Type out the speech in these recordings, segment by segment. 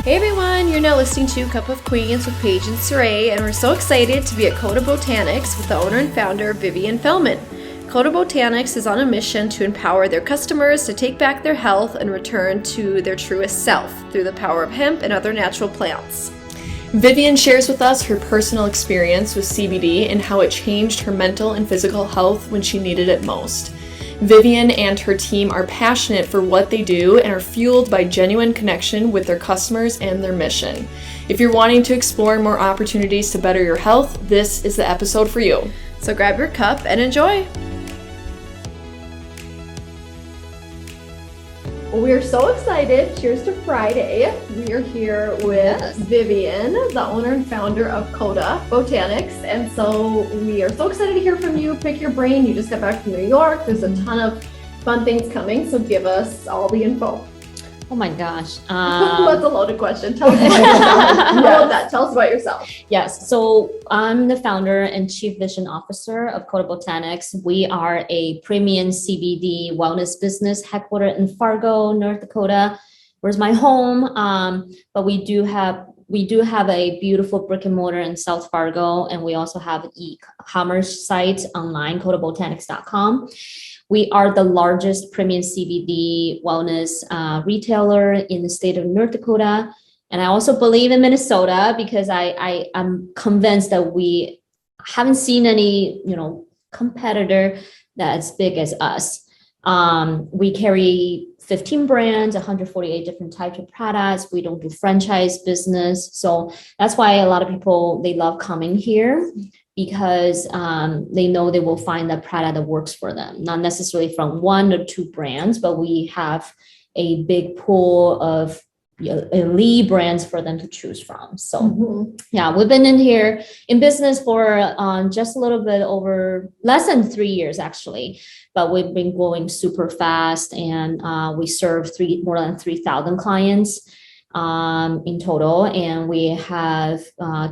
Hey everyone, you're now listening to Cup of Queens with Paige and Saray, and we're so excited to be at Kota Botanics with the owner and founder, Vivian Fellman. Kota Botanics is on a mission to empower their customers to take back their health and return to their truest self through the power of hemp and other natural plants. Vivian shares with us her personal experience with CBD and how it changed her mental and physical health when she needed it most. Vivian and her team are passionate for what they do and are fueled by genuine connection with their customers and their mission. If you're wanting to explore more opportunities to better your health, this is the episode for you. So grab your cup and enjoy. Well, we are so excited. Cheers to Friday. We are here with Vivian, the owner and founder of Kota Botanics. And so we are so excited to hear from you, pick your brain. You just got back from New York. There's a ton of fun things coming. So give us all the info. Oh my gosh. That's a loaded question. Tell us about yourself. Tell us about yourself. Yes. So I'm the founder and chief vision officer of Kota Botanics. We are a premium CBD wellness business headquartered in Fargo, North Dakota, where's my home. But we do have a beautiful brick and mortar in South Fargo, and we also have an e-commerce site online, kotabotanics.com. We are the largest premium CBD wellness retailer in the state of North Dakota. And I also believe in Minnesota because I'm convinced that we haven't seen any, competitor that's big as us. We carry 15 brands, 148 different types of products. We don't do franchise business. So that's why a lot of people, they love coming here, because they know they will find the product that works for them, not necessarily from one or two brands, but we have a big pool of elite brands for them to choose from. So yeah, we've been in business for just a little bit over less than 3 years actually, but we've been growing super fast, and we serve more than 3,000 clients in total. And we have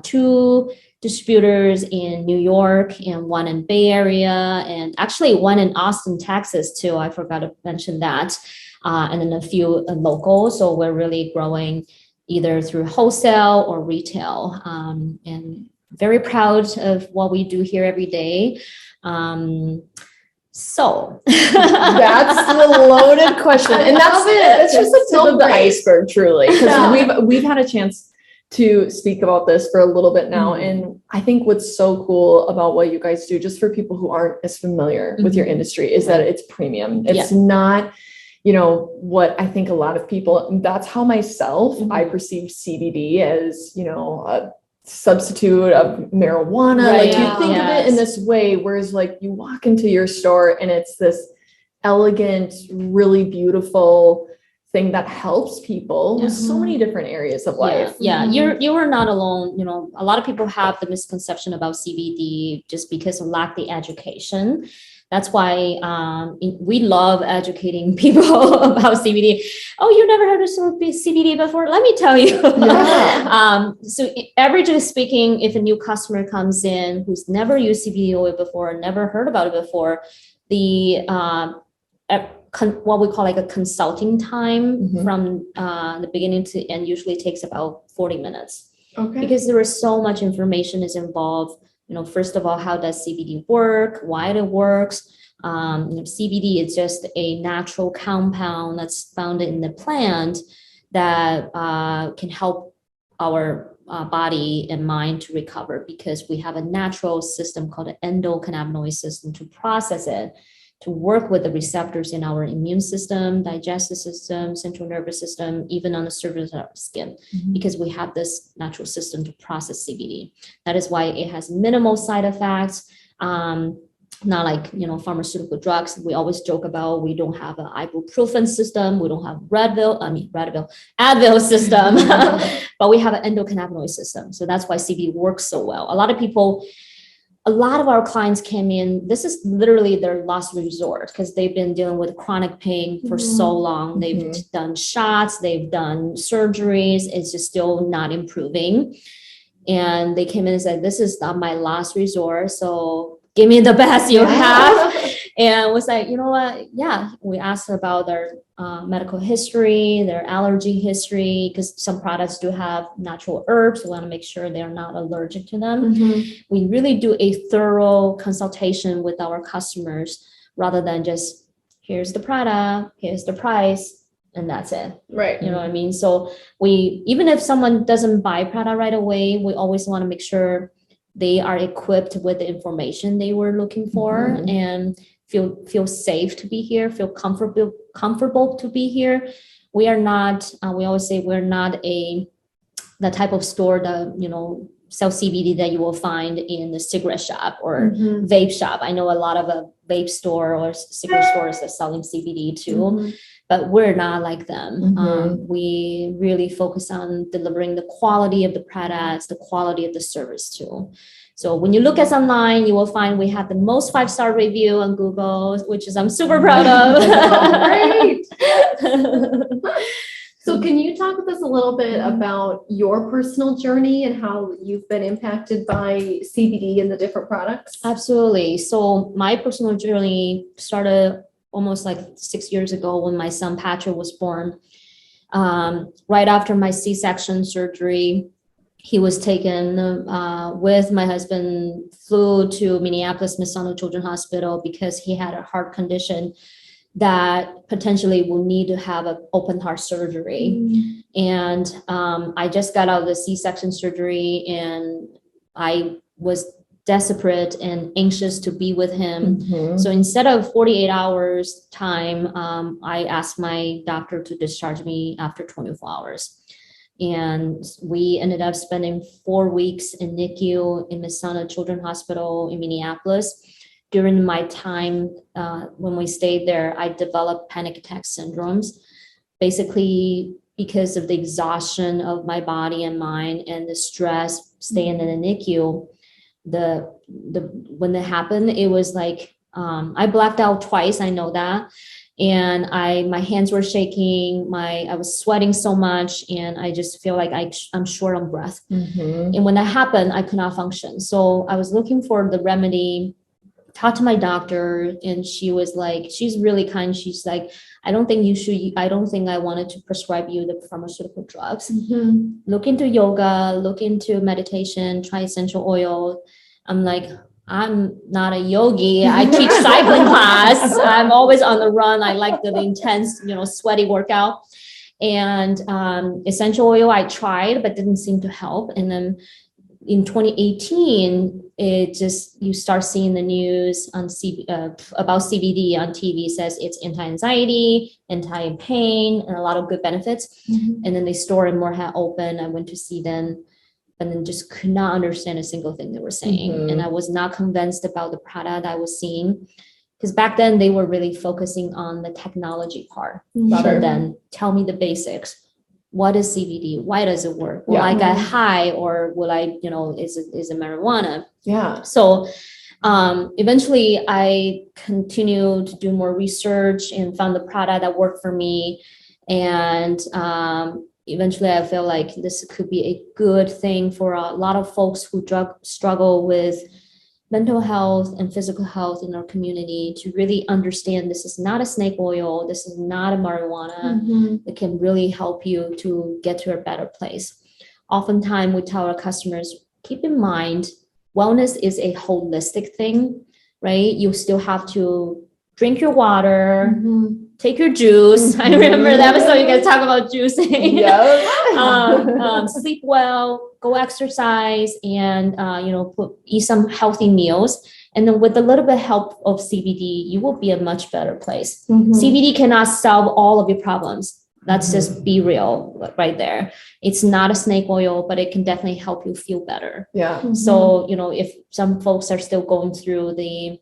2 distributors in New York and 1 in Bay Area, and actually 1 in Austin, Texas too. I forgot to mention that. And then a few local. So we're really growing either through wholesale or retail, and very proud of what we do here every day. So that's the loaded question, and that's it. It's just the tip of the iceberg, truly, because we've had a chance to speak about this for a little bit now. And I think what's so cool about what you guys do, just for people who aren't as familiar with your industry, is that it's premium. It's not, what I think a lot of people, that's how myself, I perceive CBD as, a substitute of marijuana. Right, you think of it in this way, whereas you walk into your store and it's this elegant, really beautiful thing that helps people with so many different areas of life. Yeah. You are not alone. A lot of people have the misconception about CBD just because of lack the education. That's why we love educating people about CBD. Oh, you never heard of CBD before? Let me tell you. So averagely speaking, if a new customer comes in who's never used CBD oil before, never heard about it before, the what we call a consulting time from the beginning to end usually takes about 40 minutes. Okay. Because there is so much information is involved. First of all, how does CBD work? Why it works? CBD is just a natural compound that's found in the plant that can help our body and mind to recover, because we have a natural system called the endocannabinoid system to process it, to work with the receptors in our immune system, digestive system, central nervous system, even on the surface of our skin, because we have this natural system to process CBD. That is why it has minimal side effects, not like, pharmaceutical drugs. We always joke about we don't have an ibuprofen system, we don't have Advil system, but we have an endocannabinoid system. So that's why CBD works so well. A lot of our clients came in, this is literally their last resort because they've been dealing with chronic pain for so long. They've done shots, they've done surgeries, it's just still not improving. And they came in and said, this is not my last resort, so give me the best you have. And was like, you know what? Yeah, we asked about their medical history, their allergy history, because some products do have natural herbs. We want to make sure they're not allergic to them. We really do a thorough consultation with our customers rather than just here's the product, here's the price, and that's it. Right. You know what I mean? So we, even if someone doesn't buy product right away, we always want to make sure they are equipped with the information they were looking for and feel safe to be here, feel comfortable to be here. We are not, we always say we're not the type of store that, you know, sell CBD that you will find in the cigarette shop or vape shop. I know a lot of vape store or cigarette stores are selling CBD too, but we're not like them. We really focus on delivering the quality of the products, the quality of the service too. So when you look at us online, you will find we have the most 5-star review on Google, which is I'm super proud of. Great. So can you talk with us a little bit about your personal journey and how you've been impacted by CBD and the different products? Absolutely. So my personal journey started almost like 6 years ago when my son Patrick was born. Right after my C-section surgery, he was taken with my husband, flew to Minneapolis-Masonic Children's Hospital because he had a heart condition that potentially will need to have an open heart surgery. And I just got out of the C-section surgery and I was desperate and anxious to be with him. So instead of 48 hours time, I asked my doctor to discharge me after 24 hours. And we ended up spending 4 weeks in NICU in Masonic Children's Hospital in Minneapolis. During my time when we stayed there, I developed panic attack syndromes, basically because of the exhaustion of my body and mind and the stress staying in the NICU. When that happened, it was like I blacked out twice. I know that, and my hands were shaking. I was sweating so much, and I just feel like I'm short on breath. And when that happened, I could not function. So I was looking for the remedy. Talked to my doctor, and she was like, she's really kind. She's like, I don't think I wanted to prescribe you the pharmaceutical drugs. Look into yoga, look into meditation, try essential oil. I'm like, I'm not a yogi. I teach cycling class. I'm always on the run. I like the intense, sweaty workout. And essential oil I tried, but didn't seem to help. And then in 2018, you start seeing the news on about CBD on TV. Says it's anti-anxiety, anti-pain, and a lot of good benefits. And then the store in Moorhead opened. I went to see them, and then just could not understand a single thing they were saying. And I was not convinced about the product I was seeing, because back then they were really focusing on the technology part rather than tell me the basics. What is CBD? Why does it work? Will I get high, or will I, is it marijuana? Yeah. So eventually I continued to do more research and found the product that worked for me. And eventually I feel like this could be a good thing for a lot of folks who struggle with mental health and physical health in our community, to really understand this is not a snake oil, this is not a marijuana. It can really help you to get to a better place. Oftentimes we tell our customers, keep in mind, wellness is a holistic thing, right? You still have to drink your water, take your juice. I remember that episode you guys talk about juicing. Sleep well, go exercise, and eat some healthy meals. And then with a little bit of help of CBD, you will be a much better place. CBD cannot solve all of your problems. Let's just be real right there. It's not a snake oil, but it can definitely help you feel better. Yeah. So, if some folks are still going through the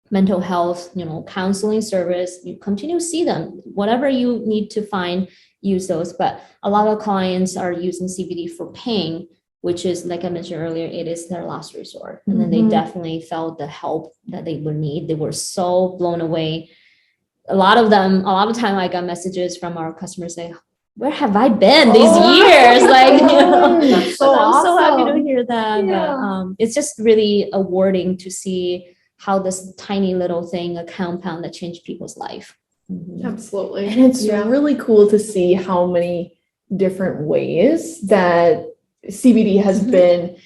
mental health, counseling service, you continue to see them. Whatever you need to find, use those. But a lot of clients are using CBD for pain, which is, like I mentioned earlier, it is their last resort. And then they definitely felt the help that they would need. They were so blown away. A lot of time I got messages from our customers saying, where have I been these years? That's so awesome. I'm so happy to hear that. Yeah. But, it's just really rewarding to see how this tiny little thing, a compound that changed people's life. Absolutely. And it's really cool to see how many different ways that CBD has been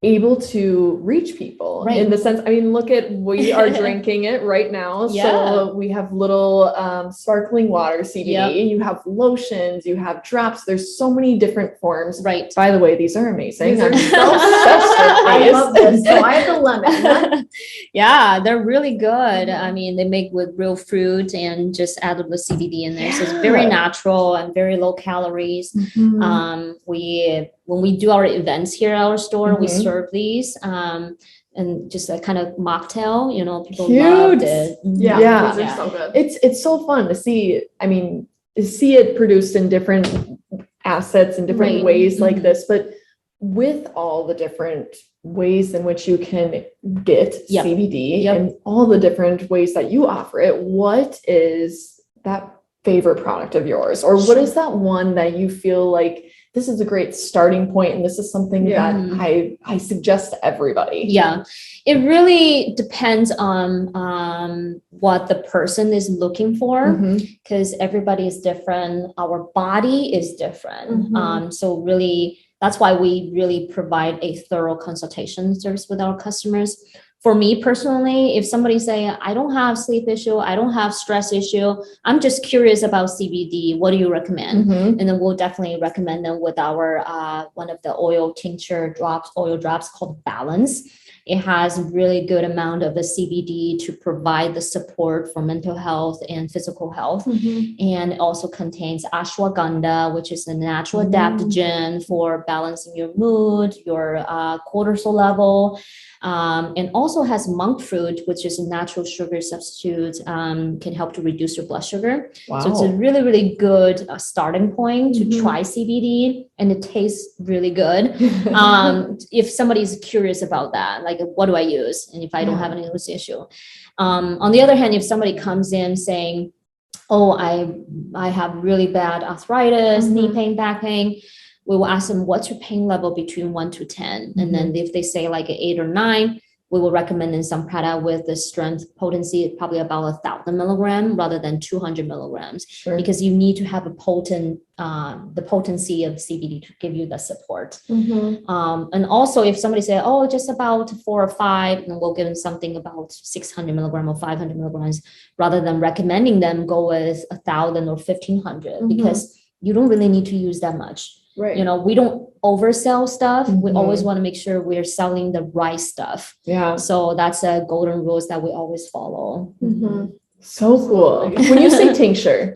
able to reach people in the sense, I mean, look at, we are drinking it right now. So we have little sparkling water CBD, you have lotions, you have drops. There's so many different forms. Right. By the way, these are amazing. These are so I love this. So I have the lemon. Yeah, they're really good. I mean, they make with real fruit and just add the CBD in there. So it's very natural and very low calories. When we do our events here at our store, we serve these and just a kind of mocktail, you know, people loved it. Yeah. These are so good. It's so fun to see. I mean, to see it produced in different assets and different ways like this, but with all the different ways in which you can get CBD and all the different ways that you offer it, what is that favorite product of yours? Or what is that one that you feel like this is a great starting point and this is something that I suggest to everybody? Yeah, it really depends on what the person is looking for, because everybody is different. Our body is different. So really, that's why we really provide a thorough consultation service with our customers. For me personally, if somebody say, I don't have sleep issue, I don't have stress issue, I'm just curious about CBD, what do you recommend? And then we'll definitely recommend them with our one of the oil drops called Balance. It has really good amount of the CBD to provide the support for mental health and physical health. And it also contains ashwagandha, which is a natural adaptogen for balancing your mood, your cortisol level. And also has monk fruit, which is a natural sugar substitute, can help to reduce your blood sugar. So it's a really, really good starting point to try CBD, and it tastes really good. If somebody's curious about that, like, what do I use? And if I don't have any of this issue. On the other hand, if somebody comes in saying, oh, I have really bad arthritis, knee pain, back pain, we will ask them, what's your pain level between 1 to 10? And then if they say like an 8 or 9, we will recommend in some product with the strength potency, probably about 1,000 milligrams rather than 200 milligrams, because you need to have a potent, the potency of CBD to give you the support. And also if somebody say, oh, just about 4 or 5, then we'll give them something about 600 milligrams or 500 milligrams, rather than recommending them go with 1,000 or 1,500, because you don't really need to use that much. You know, we don't oversell stuff. We always want to make sure we're selling the right stuff. So that's a golden rules that we always follow. So cool. When you say tincture,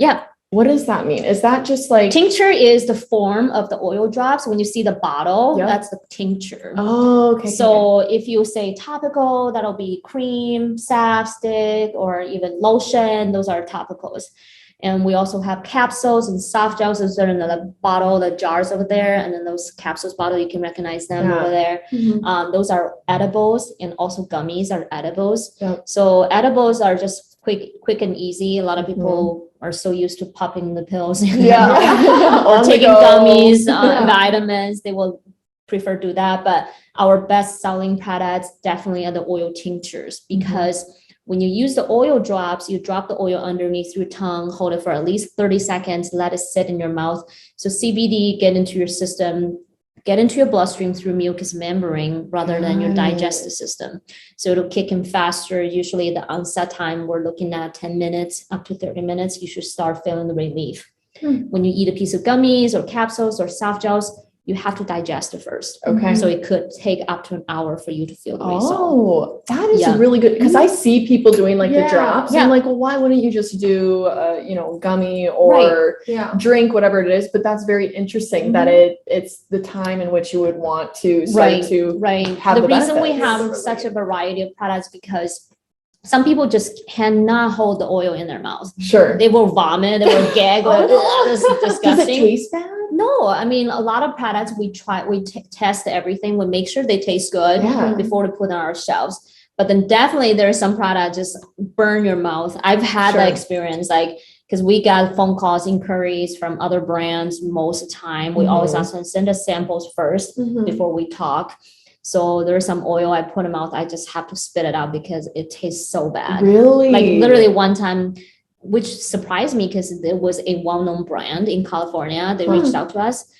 what does that mean? Is that just like tincture is the form of the oil drops? When you see the bottle, that's the tincture. Oh, okay. So if you say topical, that'll be cream, salve, stick, or even lotion. Those are topicals. And we also have capsules and soft gels. Those are in the bottle, the jars over there. And then those capsules bottle, you can recognize them over there. Those are edibles, and also gummies are edibles. So edibles are just quick and easy. A lot of people are so used to popping the pills or taking gummies, vitamins. They will prefer to do that. But our best selling products definitely are the oil tinctures, because when you use the oil drops, you drop the oil underneath your tongue, hold it for at least 30 seconds, let it sit in your mouth. So CBD get into your system, get into your bloodstream through mucous membrane rather than your digestive system. So it'll kick in faster. Usually the onset time, we're looking at 10 minutes up to 30 minutes. You should start feeling the relief. When you eat a piece of gummies or capsules or soft gels, you have to digest it first. So it could take up to an hour for you to feel the result. Oh, that is really good. Because I see people doing like the drops. I'm like, well, why wouldn't you just do, gummy or drink, whatever it is? But that's very interesting that it's the time in which you would want to start to have the reason benefits. we have such a variety of products, because some people just cannot hold the oil in their mouth. They will vomit, they will gag. This is disgusting. Does it taste bad? No, I mean, a lot of products we test everything. We make sure they taste good before we put on our shelves. But then definitely there are some products just burn your mouth. I've had that experience, like, because we got phone calls, inquiries from other brands most of the time. We always ask them, send us samples first before we talk. So there's some oil I put in my mouth. I just have to spit it out because it tastes so bad. Really? Like literally one time, which surprised me because there was a well-known brand in California. They reached out to us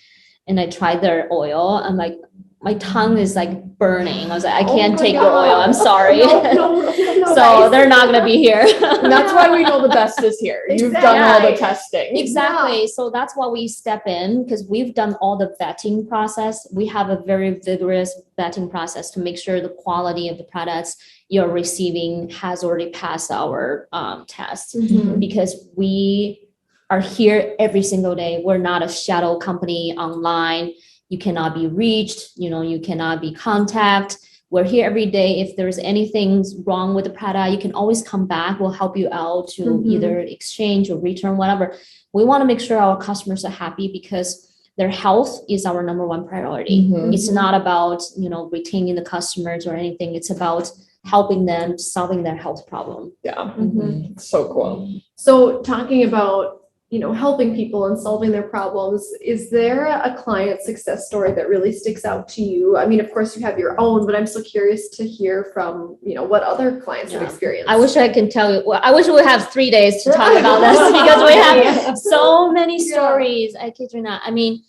and I tried their oil. I'm like, my tongue is like burning. I was like, I can't take your oil. I'm sorry. So they're not going to be here. And that's why we know the best is here. You've done all the testing. Exactly. Yeah. So that's why we step in because we've done all the vetting process. We have a very vigorous vetting process to make sure the quality of the products you're receiving has already passed our test because we are here every single day. We're not a shadow company online. You cannot be reached, you cannot be contacted. We're here every day. If there's anything wrong with the product, you can always come back. We'll help you out to either exchange or return, whatever. We want to make sure our customers are happy because their health is our number one priority. It's not about, retaining the customers or anything. It's about helping them, solving their health problem. Yeah. So cool. So talking about, helping people and solving their problems, is there a client success story that really sticks out to you? I mean, of course you have your own, but I'm so curious to hear from, what other clients have experienced. I wish I could tell you. Well, I wish we would have 3 days to talk about this because we have so many stories. I kid you not. I mean,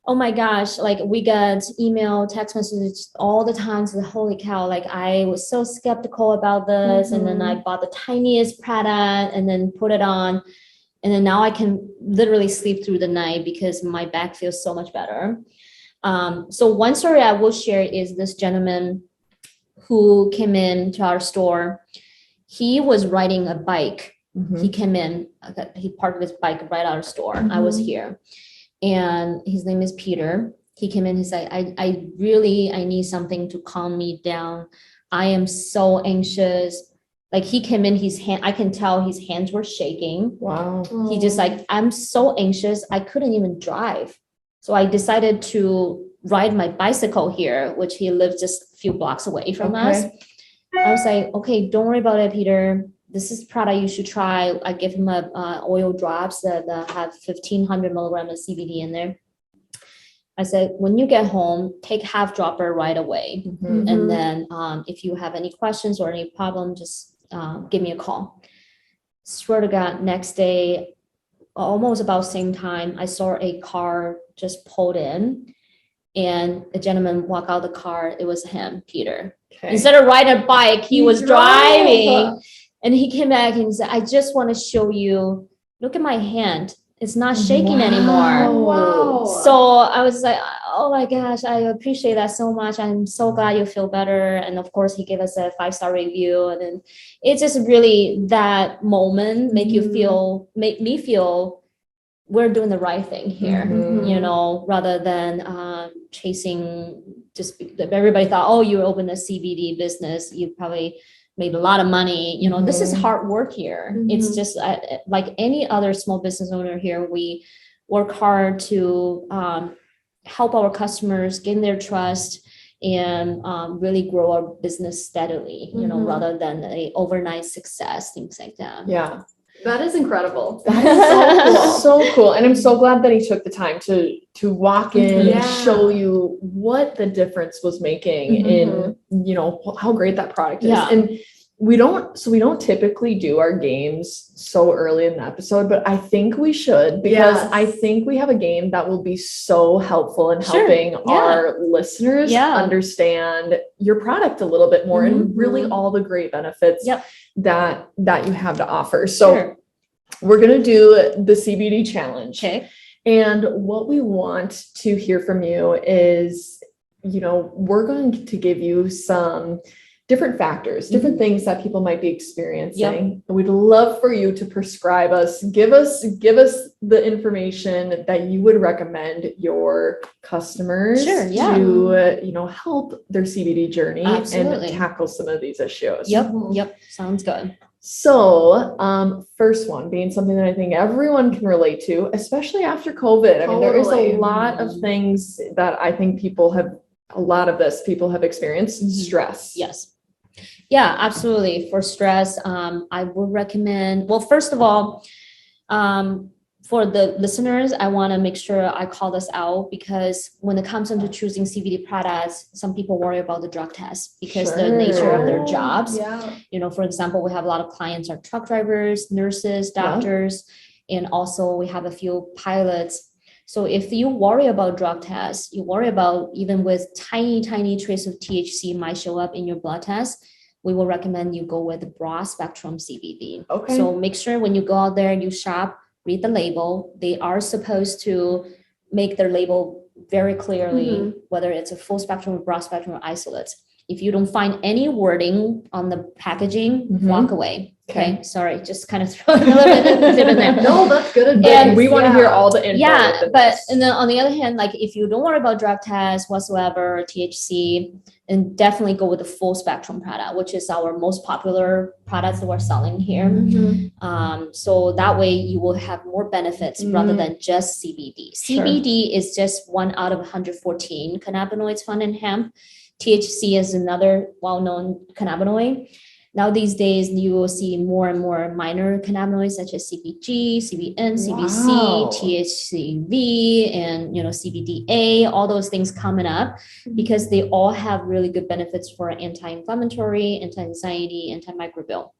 oh my gosh, like we get email, text messages all the time. So holy cow, like I was so skeptical about this. And then I bought the tiniest product and then put it on. And then now I can literally sleep through the night because my back feels so much better. So one story I will share is this gentleman who came in to our store. He was riding a bike. He came in, he parked his bike right out of the store. I was here. And his name is Peter. He came in, he said, I need something to calm me down. I am so anxious. Like he came in, I can tell his hands were shaking. Wow. He just like, I'm so anxious. I couldn't even drive. So I decided to ride my bicycle here, which he lives just a few blocks away from us. I was like, okay, don't worry about it, Peter. This is product you should try. I give him oil drops that have 1,500 milligrams of CBD in there. I said, when you get home, take half dropper right away. And then if you have any questions or any problem, just give me a call. Swear to God, next day, almost about same time, I saw a car just pulled in and a gentleman walked out of the car. It was him, Peter. Instead of riding a bike, he was driving. And he came back and said, I just want to show you, look at my hand. It's not shaking anymore. Wow. So I was like, oh my gosh, I appreciate that so much. I'm so glad you feel better. And of course, he gave us a 5-star review. And then it's just really that moment make me feel we're doing the right thing here, rather than chasing just everybody thought, oh, you opened a CBD business. You probably made a lot of money. This is hard work here. It's just like any other small business owner here. We work hard to help our customers gain their trust and really grow our business steadily, rather than a overnight success, things like that. Yeah. That is incredible. That is so cool. So cool. And I'm so glad that he took the time to walk in and show you what the difference was making in, how great that product is. And we don't typically do our games so early in the episode, but I think we should, because I think we have a game that will be so helpful in helping our listeners understand your product a little bit more and really all the great benefits that you have to offer. So we're going to do the CBD challenge. Okay. And what we want to hear from you is, we're going to give you some different factors, different things that people might be experiencing. We'd love for you to prescribe us, give us the information that you would recommend your customers to, help their CBD journey and tackle some of these issues. Yep. Sounds good. So, first one being something that I think everyone can relate to, especially after COVID. I mean, there is a lot of things that I think people have experienced. Stress. Yes. Yeah, absolutely. For stress, I would recommend, well, first of all, for the listeners, I want to make sure I call this out because when it comes into choosing CBD products, some people worry about the drug test because the nature of their jobs. Yeah. You know, for example, we have a lot of clients are truck drivers, nurses, doctors, and also we have a few pilots. So if you worry about drug tests, you worry about even with tiny, tiny trace of THC might show up in your blood test, we will recommend you go with the broad spectrum CBD. Okay. So make sure when you go out there, you shop, read the label. They are supposed to make their label very clearly, whether it's a full spectrum or broad spectrum or isolates. If you don't find any wording on the packaging, walk away. Okay. Sorry, just kind of throw a little bit in there. No, that's good advice. And we want to hear all the info. Yeah, but and then on the other hand, like if you don't worry about drug tests whatsoever, THC, and definitely go with the full spectrum product, which is our most popular products that we're selling here. So that way you will have more benefits rather than just CBD. CBD is just 1 out of 114 cannabinoids found in hemp. THC is another well-known cannabinoid. Now these days, you will see more and more minor cannabinoids such as CBG, CBN, CBC, THCV, and CBDA. All those things coming up because they all have really good benefits for anti-inflammatory, anti-anxiety, antimicrobial.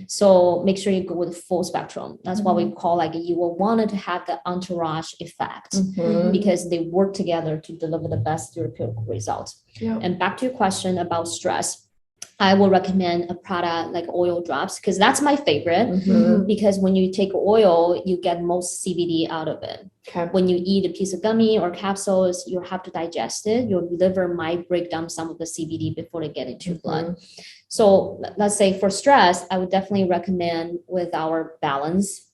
So make sure you go with full spectrum. That's what we call you will want to have the entourage effect because they work together to deliver the best therapeutic results. And back to your question about stress. I will recommend a product like oil drops because that's my favorite because when you take oil, you get most CBD out of it. When you eat a piece of gummy or capsules, you have to digest it. Your liver might break down some of the CBD before they get into your blood. So let's say for stress, I would definitely recommend with our Balance,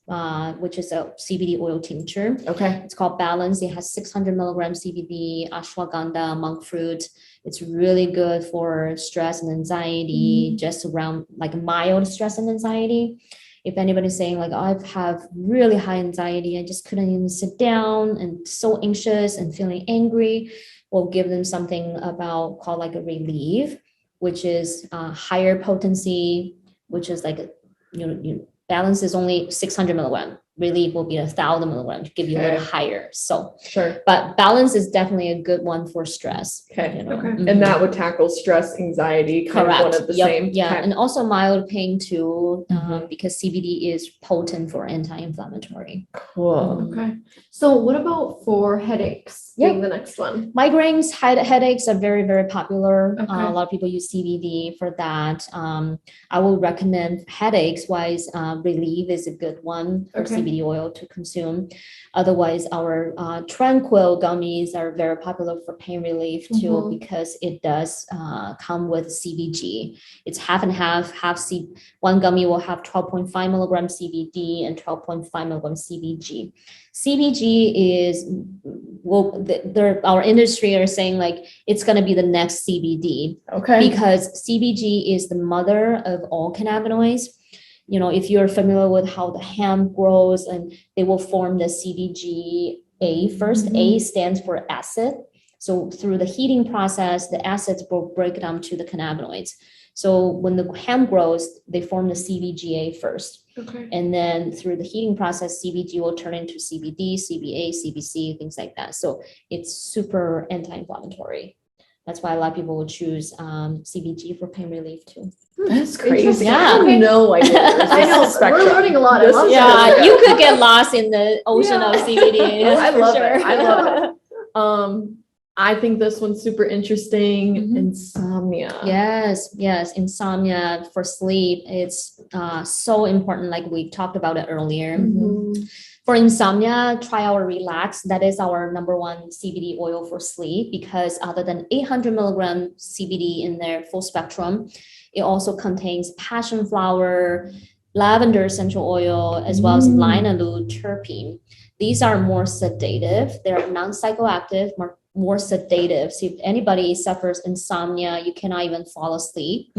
which is a CBD oil tincture. It's called Balance. It has 600 milligrams CBD, ashwagandha, monk fruit. It's really good for stress and anxiety, just around mild stress and anxiety. If anybody's saying I have really high anxiety, I just couldn't even sit down and so anxious and feeling angry, we'll give them something called a Relief, which is higher potency, which is Balance is only 600 milligram. Relief will be 1,000 milligrams to give you a little higher. So but Balance is definitely a good one for stress. And that would tackle stress, anxiety, kind of one of the same. And also mild pain too, because CBD is potent for anti-inflammatory. So what about for headaches being the next one? Migraines, headaches are very, very popular. A lot of people use CBD for that. I will recommend headaches wise, Relief is a good one for CBD oil to consume. Otherwise, our Tranquil gummies are very popular for pain relief too, because it does come with CBG. It's half and half. One gummy will have 12.5 milligrams CBD and 12.5 milligrams CBG. CBG is, our industry are saying it's going to be the next CBD. Because CBG is the mother of all cannabinoids. If you're familiar with how the hemp grows and they will form the CBGA first. A stands for acid. So through the heating process, the acids will break down to the cannabinoids. So when the hemp grows, they form the CBGA first. And then through the heating process, CBG will turn into CBD, CBA, CBC, things like that. So it's super anti-inflammatory. That's why a lot of people will choose CBG for pain relief too. That's crazy. Yeah. I have no idea. I know. We're learning a lot. You could get lost in the ocean of CBD. I love it. I love it. I think this one's super interesting. Insomnia. Yes. Insomnia for sleep. It's so important. Like we talked about it earlier. For insomnia, try our Relax. That is our number one CBD oil for sleep because other than 800 milligram CBD in their full spectrum, it also contains passion flower, lavender essential oil, as well as linalool terpene. These are more sedative. They're non-psychoactive, more sedative. So if anybody suffers insomnia, you cannot even fall asleep.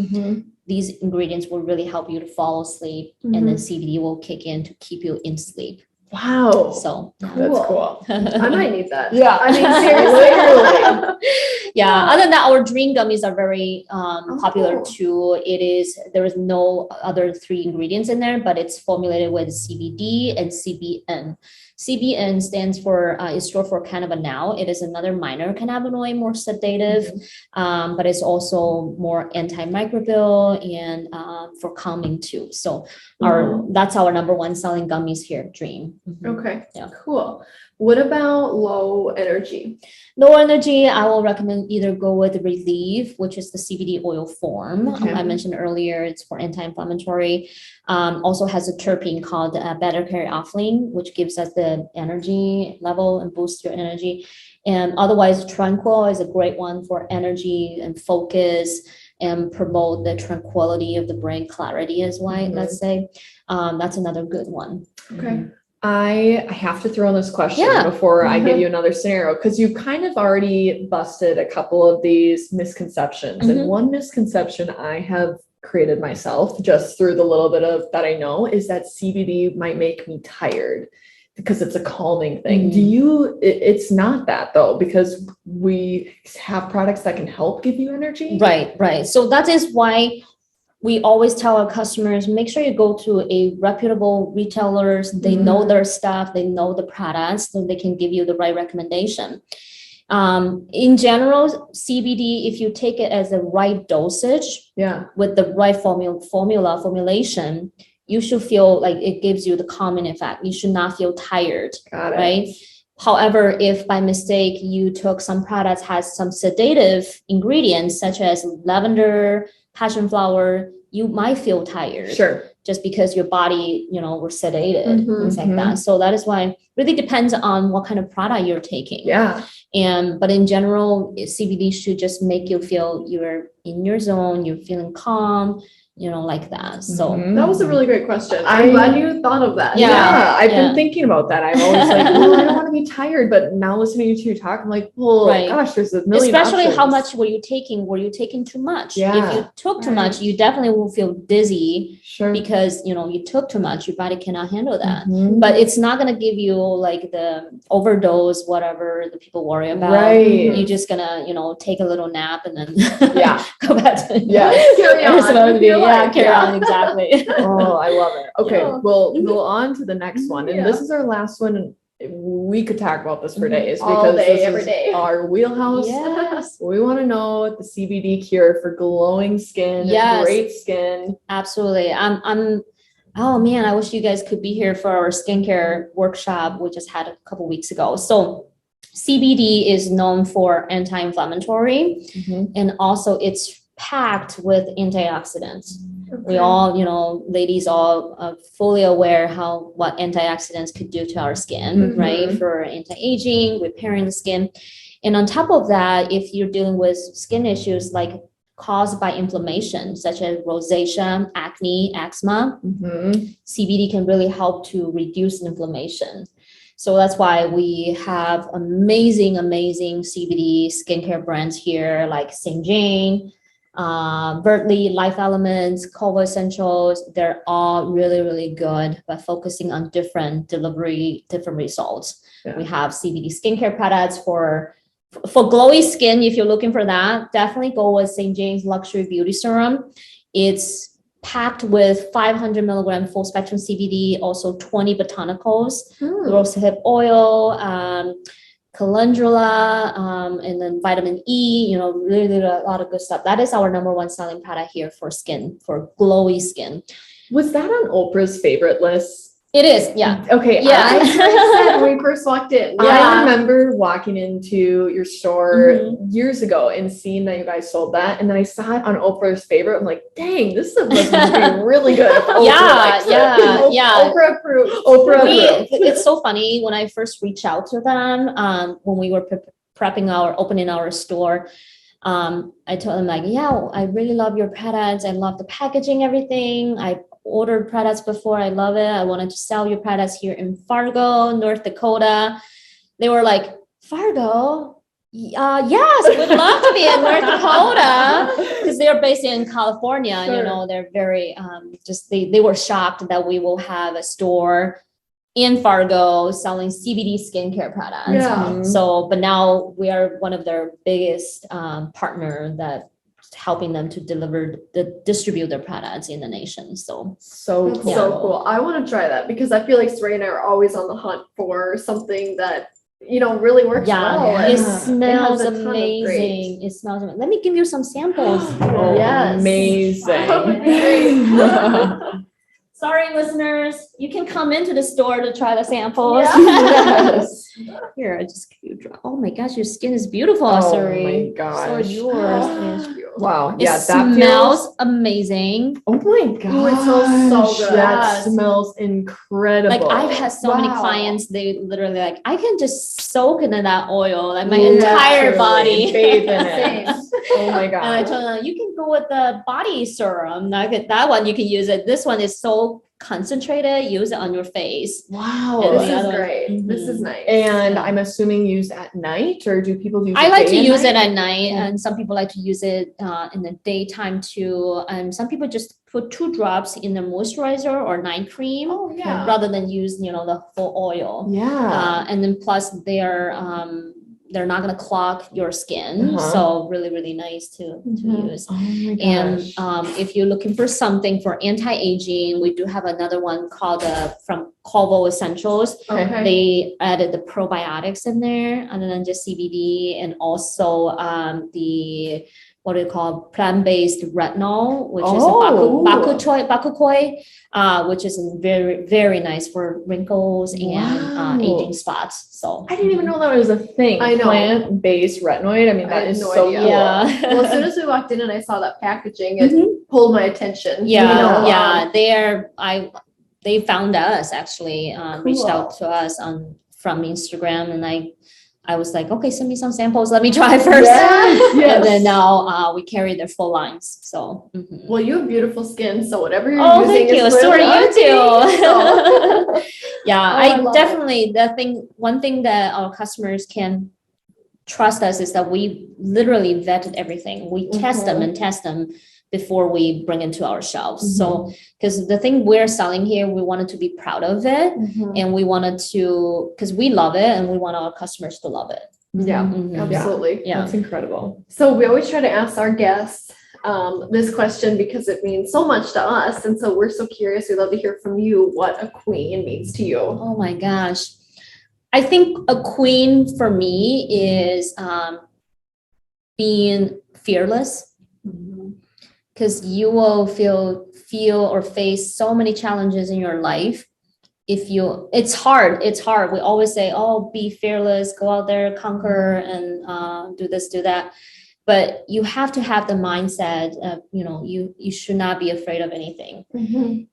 These ingredients will really help you to fall asleep, and then CBD will kick in to keep you in sleep. Wow. So that's cool. I might need that. Yeah. I mean, seriously. Yeah. Other than that, our dream gummies are very popular too. There is no other 3 ingredients in there, but it's formulated with CBD and CBN. CBN stands for is short for cannabinol. It is another minor cannabinoid, more sedative, but it's also more antimicrobial and for calming too. So that's our number 1 selling gummies here, Dream. Okay. Yeah. Cool. What about low energy? Low energy, I will recommend either go with Relief, which is the CBD oil form. Okay. I mentioned earlier, it's for anti-inflammatory. Also has a terpene called beta-caryophyllene, which gives us the energy level and boosts your energy. And otherwise, Tranquil is a great one for energy and focus and promote the tranquility of the brain, clarity as well, let's say. That's another good one. Okay. I have to throw in this question Yeah. before I give you another scenario, because you kind of already busted a couple of these misconceptions. And one misconception I have created myself just through the little bit of that I know is that CBD might make me tired because it's a calming thing. It's not that though, because we have products that can help give you energy. Right. So that is why we always tell our customers, make sure you go to a reputable retailers. They know their stuff, they know the products, so they can give you the right recommendation. In general, CBD, if you take it as a right dosage, with the right formulation, you should feel like it gives you the calming effect. You should not feel tired, right? However, if by mistake you took some products has some sedative ingredients such as lavender, passion flower, you might feel tired. Sure. Just because your body, were sedated, things like that. So that is why it really depends on what kind of product you're taking. Yeah. But in general, CBD should just make you feel you're in your zone, you're feeling calm, like that. So that was a really great question. I'm glad you thought of that. Yeah. I've been thinking about that. I'm always like, well, I don't want to be tired, but now listening to you talk, I'm like, well, gosh, there's a million Especially options. how much were you taking? Were you taking too much? Yeah. If you took too much, you definitely will feel dizzy. Sure. Because, you took too much, your body cannot handle that. But it's not going to give you like the overdose, whatever the people worry about. Right. You're just going to, take a little nap and then go back to carry on. Carry on. Exactly. Oh, I love it. Okay. We'll go on to the next one. And this is our last one. We could talk about this for days because every day our wheelhouse. Yes. We want to know the CBD cure for glowing skin, great skin. Absolutely. Oh man, I wish you guys could be here for our skincare workshop we just had a couple weeks ago. So CBD is known for anti-inflammatory and also it's packed with antioxidants. We all, ladies all are fully aware what antioxidants could do to our skin, right? For anti-aging, repairing the skin. And on top of that, if you're dealing with skin issues like caused by inflammation, such as rosacea, acne, eczema, CBD can really help to reduce inflammation. So that's why we have amazing CBD skincare brands here like St. Jane, Bertley, Life Elements, Cova Essentials. They're all really, really good, but focusing on different delivery, different results. We have CBD skincare products for glowy skin. If you're looking for that, definitely go with St. Jane's Luxury Beauty Serum. It's packed with 500 milligram full spectrum CBD, also 20 botanicals, rosehip oil, calendula, and then vitamin E, really a lot of good stuff. That is our number 1 selling product here for skin, for glowy skin. Was that on Oprah's favorite list? It is, yeah. Okay, I said when we first walked in. I remember walking into your store years ago and seeing that you guys sold that, and then I saw it on Oprah's favorite. I'm like, dang, this must be really good. Oprah approved. Oprah approved. It's so funny when I first reached out to them when we were opening our store. I told them like, I really love your products. I love the packaging, everything. I ordered products before. I love it. I wanted to sell your products here in Fargo, North Dakota. They were like, Fargo? Yes, we'd love to be in North Dakota because they're based in California. They're very they were shocked that we will have a store in Fargo selling CBD skincare products. Yeah. So, but now we are one of their biggest partner that helping them to distribute their products in the nation. So So That's cool. so cool. I want to try that because I feel like Saray and I are always on the hunt for something that, really works well. it and smells has a ton of amazing. great- It smells amazing. Let me give you some samples. Oh, Yes. amazing. That would be great. Sorry, listeners, you can come into the store to try the samples. Yes. Here, I just give you a drop. Oh my gosh, your skin is beautiful, Oh Suri. my gosh. So is yours. Wow. It Yeah, that smells feels. amazing. Oh my gosh. Ooh, it smells so good. That Yes. smells incredible. Like I've had so many Wow. clients, they literally like, I can just soak into that oil, like my Literally entire body. bathe in Same. it. Oh my And I gosh. told them, you can go with the body serum. Like that one, you can use it. This one is so concentrated. Use it on your face. Wow. And This the is other one- great. This Mhm. is nice. And I'm assuming used at night, or do people use it I like to day and use it night? at night, Okay. and some people like to use it in the daytime too. And some people just put 2 drops in the moisturizer or night cream Oh, yeah. rather than use the full oil. Yeah. And then plus they're not gonna clog your skin, Uh-huh. so really really nice to Mhm. use. Oh my And gosh. if you're looking for something for anti-aging, we do have another one called from Colvo Essentials. Okay. They added the probiotics in there, other than just CBD, and also the what do you call plant-based retinol, which is a Oh. bakukoi, which is very very nice for wrinkles and Wow. aging spots. So I didn't even know that was a thing. I know. Plant-based retinoid. I mean, I that had is no so idea. cool. Yeah. Well, as soon as we walked in and I saw that packaging, it Mhm. pulled my attention. Yeah, they found us actually, reached out Cool. to us from Instagram, and I was like, okay, send me some samples, let me try first. Yes, yes. And then now we carry their full lines. So mhm. Well, you have beautiful skin, so whatever you're Oh, using thank you. is So are really you okay, so. too. Yeah, I love it. definitely one thing that our customers can trust us is that we literally vetted everything. We test them and test them before we bring it to our shelves. So, because the thing we're selling here, we wanted to be proud of it, and we wanted to, because we love it and we want our customers to love it. Yeah, Mhm. absolutely. Yeah. That's incredible. So we always try to ask our guests this question because it means so much to us. And so we're so curious. We'd love to hear from you what a queen means to you. Oh my gosh. I think a queen for me is being fearless, because you will feel or face so many challenges in your life. It's hard. We always say, oh, be fearless, go out there, conquer, and do this, do that. But you have to have the mindset of, you should not be afraid of anything.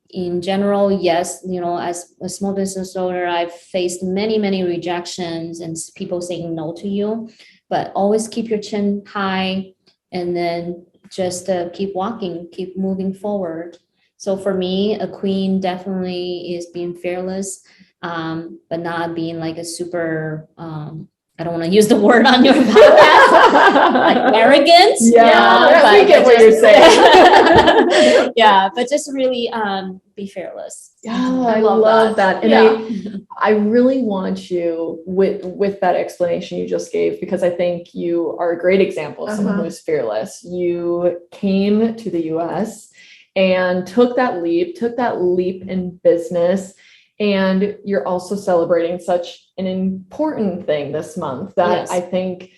In general, yes, as a small business owner, I've faced many, many rejections and people saying no to you, but always keep your chin high, and then just keep walking, keep moving forward. So for me, a queen definitely is being fearless, but not being like a super, I don't want to use the word on your podcast, like arrogant. Yeah, we get what you're saying. Yeah, but just really be fearless. Yeah, I I love love that. And Yeah. I really want you with that explanation you just gave, because I think you are a great example of someone who is fearless. You came to the US and took that leap in business. And you're also celebrating such an important thing this month that Yes. I think,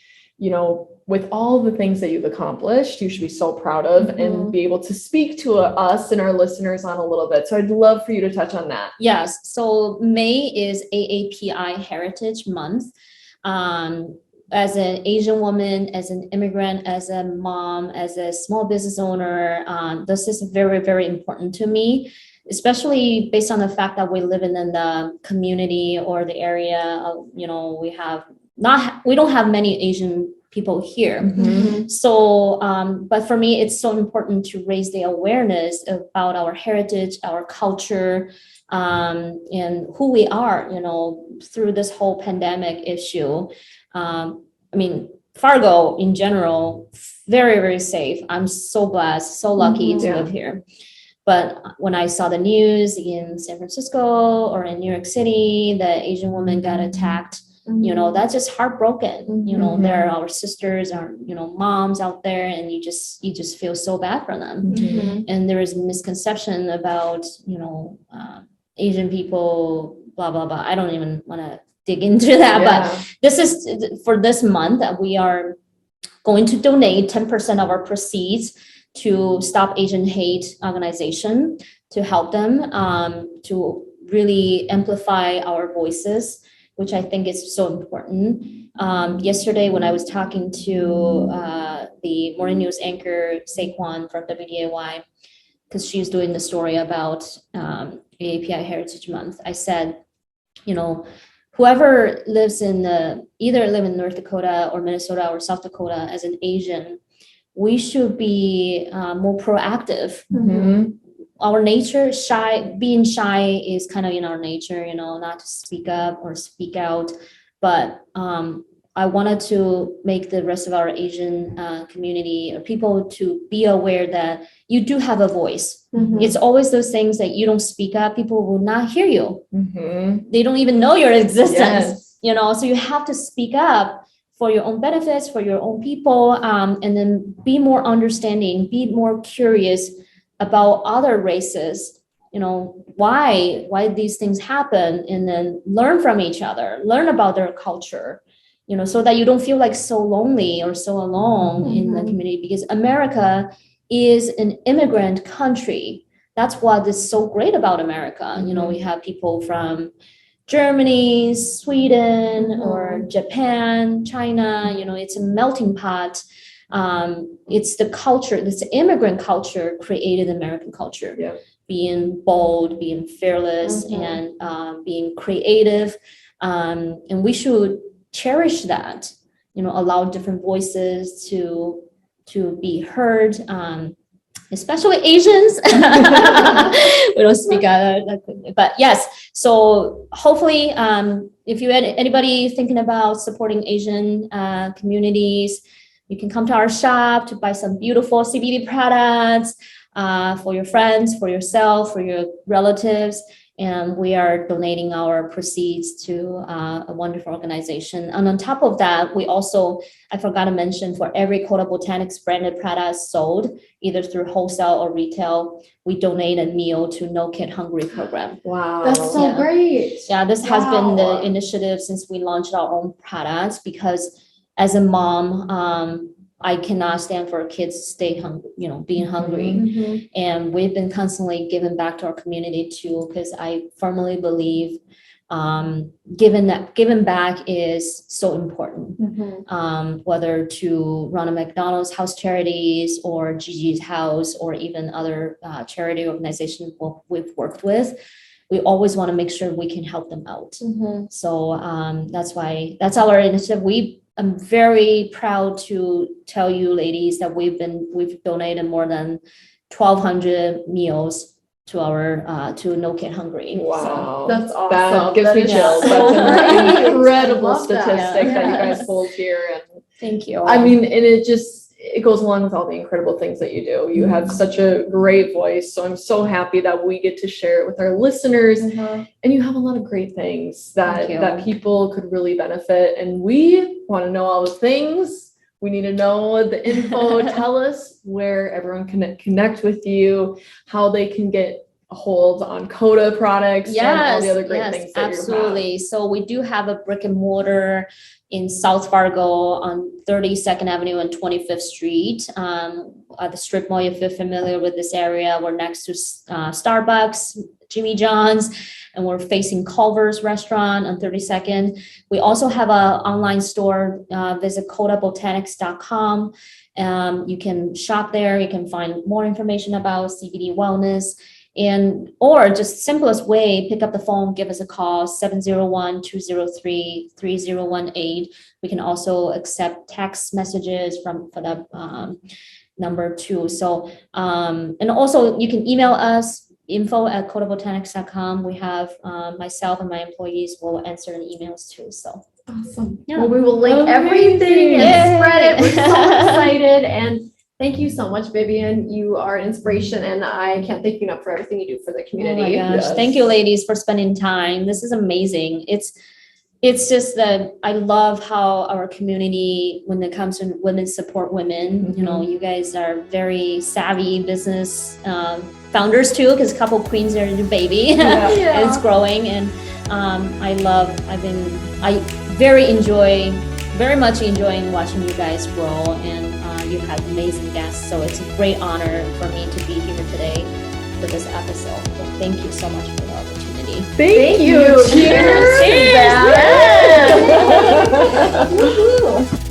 with all the things that you've accomplished, you should be so proud of and be able to speak to us and our listeners on a little bit. So I'd love for you to touch on that. Yes. So May is AAPI Heritage Month. As an Asian woman, as an immigrant, as a mom, as a small business owner, this is very, very important to me, especially based on the fact that we live in the community or the area. We don't have many Asian people here. So, but for me, it's so important to raise the awareness about our heritage, our culture, and who we are, through this whole pandemic issue. Fargo in general, very, very safe. I'm so blessed, so lucky to live here. But when I saw the news in San Francisco or in New York City, the Asian woman got attacked, that's just heartbroken. They're our sisters, our, moms out there, and you just feel so bad for them. And there is a misconception about, Asian people, blah, blah, blah. I don't even want to dig into that, but this is for this month that we are going to donate 10% of our proceeds to Stop Asian Hate organization to help them to really amplify our voices, which I think is so important. Yesterday, when I was talking to the morning news anchor, Saquon from WDAY, because she's doing the story about AAPI Heritage Month, I said, whoever lives either live in North Dakota or Minnesota or South Dakota as an Asian, we should be more proactive. Our nature, being shy is kind of in our nature, not to speak up or speak out. But I wanted to make the rest of our Asian community or people to be aware that you do have a voice. It's always those things that you don't speak up, people will not hear you. They don't even know your existence, so you have to speak up for your own benefits, for your own people, and then be more understanding, be more curious about other races, why these things happen, and then learn from each other, learn about their culture, so that you don't feel like so lonely or so alone in the community, because America is an immigrant country. That's what is so great about America. We have people from Germany, Sweden, or Japan, China, it's a melting pot. It's the culture, this immigrant culture created American culture, being bold, being fearless, and being creative. And we should cherish that, allow different voices to be heard. Especially Asians. We don't speak but yes. So hopefully, if you had anybody thinking about supporting Asian communities, you can come to our shop to buy some beautiful CBD products for your friends, for yourself, for your relatives. And we are donating our proceeds to a wonderful organization. And on top of that, we also, I forgot to mention, for every Kota Botanics branded product sold, either through wholesale or retail, we donate a meal to No Kid Hungry program. Wow. That's so great. Yeah, this has been the initiative since we launched our own products, because as a mom, I cannot stand for kids to stay hungry, being hungry. And we've been constantly giving back to our community too, because I firmly believe giving back is so important. Whether to run a McDonald's house charities or Gigi's house or even other charity organizations we've worked with, we always want to make sure we can help them out. So that's our initiative. I'm very proud to tell you, ladies, that we've donated more than 1,200 meals to our to No Kid Hungry. Wow, so that's awesome. That gives me chills. That's an incredible statistic that you guys hold here. And thank you. I mean, and it goes along with all the incredible things that you do. You have such a great voice. So I'm so happy that we get to share it with our listeners. And you have a lot of great things that people could really benefit. And we want to know all the things. We need to know the info. Tell us where everyone can connect with you, how they can get a hold on Kota products, and all the other great things that absolutely. you have. So we do have a brick and mortar in South Fargo on 32nd Avenue and 25th Street. At the strip mall, if you're familiar with this area, we're next to Starbucks, Jimmy John's, and we're facing Culver's restaurant on 32nd. We also have an online store. Visit kotabotanics.com. You can shop there. You can find more information about CBD wellness. Or just simplest way, pick up the phone, give us a call, 701-203-3018. We can also accept text messages for that number too. So, and also you can email us, info@kotabotanics.com. We have myself and my employees will answer the emails too. So awesome. Yeah. Well, we will link everything and spread it. We're so excited. And Thank you so much, Vivian. You are an inspiration, and I can't thank you enough for everything you do for the Oh community. my gosh. Yes. Thank you, ladies, for spending time. This is amazing. It's just that I love how our community, when it comes to women support women, you know, you guys are very savvy business founders too, because a couple queens are the baby and it's growing. And I very much enjoying watching you guys grow, and you have amazing guests. So it's a great honor for me to be here today for this episode. So thank you so much for the opportunity. Thank you. Cheers. Cheers. Yeah. Woohoo.